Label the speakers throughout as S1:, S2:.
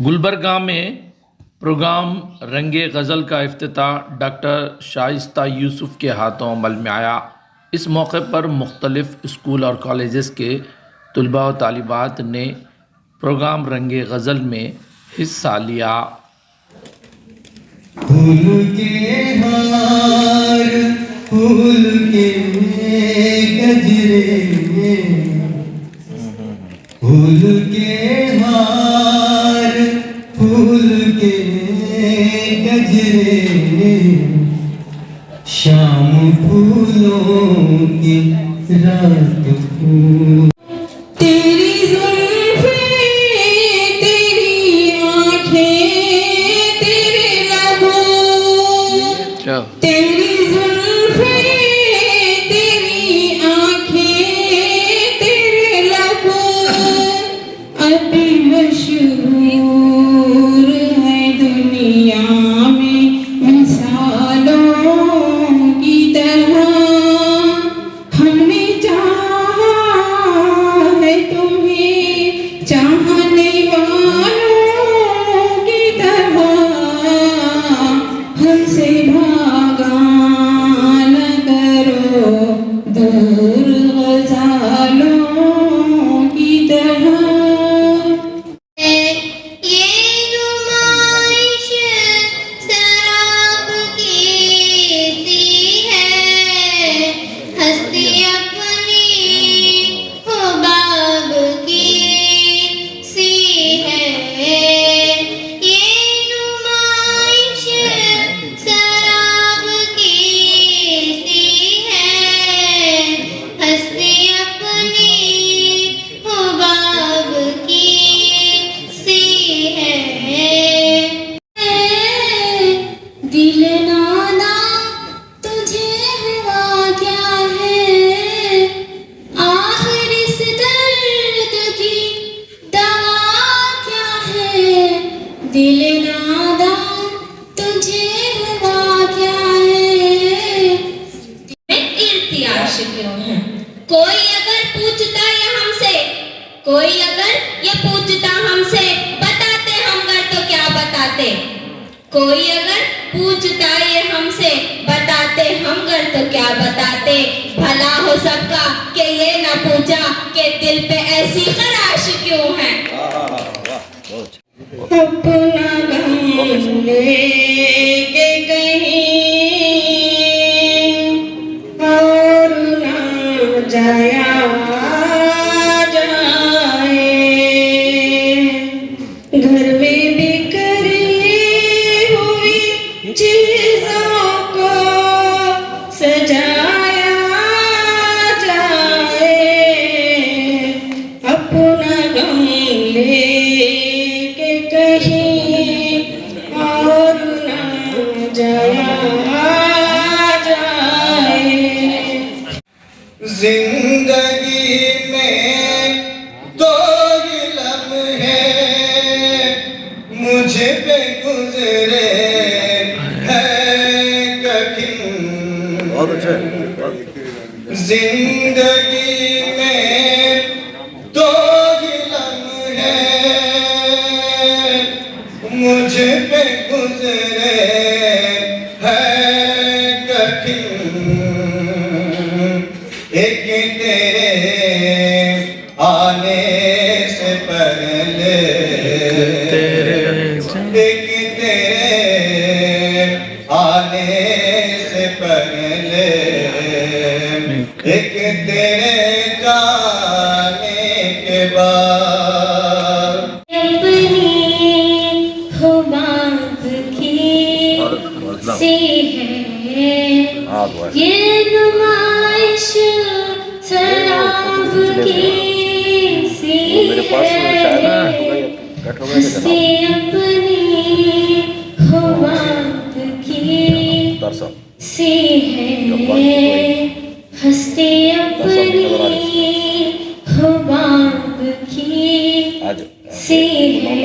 S1: गुलबर्गा में प्रोग्राम रंगे गज़ल का इफ्तिताह डॉक्टर शाइस्ता यूसुफ के हाथों अमल में आया। इस मौके पर मुख्तलिफ स्कूल और कॉलेजेस के तलबा व तालिबात ने प्रोग्राम रंगे गज़ल में हिस्सा लिया।
S2: फूल के हार, फूल के गजरे, फूल के हार, फूल के गजरे, शाम फूलों की रात फूल। तेरी जुल्फें, तेरी आँखें, तेरे लबों, तेरी जुल्फें, तेरी आँखें, तेरे लबों, अभी मशहूर है दुनिया में मिसालों की तरह। हमने चाहा है तुम्हें चाहने वालों की तरह, हमसे भागा न करो दूर गज़ालों की तरह।
S3: ये नुमाइश शराब की सी है, हस्ती अपनी हुबाब की सी है। ये नुमाइश शराब की सी है, हस्ती अपनी हुबाब की सी है। दिल नादा तुझे हुआ क्या है, आखिर इस दर्द की दवा क्या है। दिल नादा तुझे हुआ क्या है, इर्तियाश क्यों है। कोई अगर पूछता ये हमसे, कोई अगर ये पूछता हमसे, बताते हम घर तो क्या बताते। कोई अगर पूछता ये हमसे, बताते हम घर तो क्या बताते। भला हो सबका कि ये न पूछा कि दिल पे ऐसी खराश क्यों है।
S2: अपना गम लेके कहीं और ना जाया जाए, घर में बिखरी हुई चीजों को सजाया जाए। अपना गम लेके कहीं और ना जाया जाए। जिंदगी में दो ही लम्हे मुझ पे गुजरे हैं कठिन। बहुत अच्छा। जिंदगी में दो ही लम्हे मुझ पे गुजरे हैं कठिन। एक तेरे आने से पहले, एक तेरे आने से पहले, एक तेरे जाने के बाद।
S3: अपनी हुबाब की सी है, ये नुमाइश शराब की सी है, हस्ती अपनी हुबाब की सी है, हस्ती अपनी हुबाब की सी है।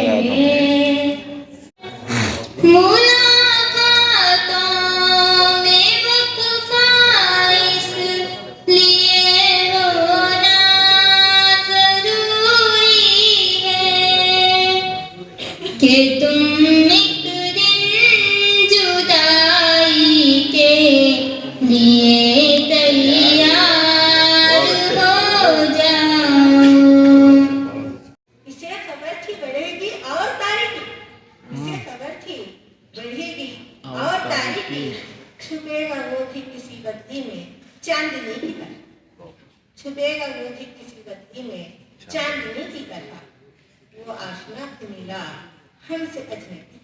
S3: मुलाकातों में वक़्फ़ा इसलिए होना ज़रूरी है, कि तुम एक दिन जुदाई के लिए तैयार हो जाओ।
S4: इसे खबर थी बढ़ेगी और तारीखी, इसे खबर थी बढ़ेगी और तारीखी, छुपेगा वो भी किसी बदली में चांदनी की तरह, छुपेगा वो भी किसी बदली में चांदनी की तरह, वो आशना को मिला हमसे अजनबी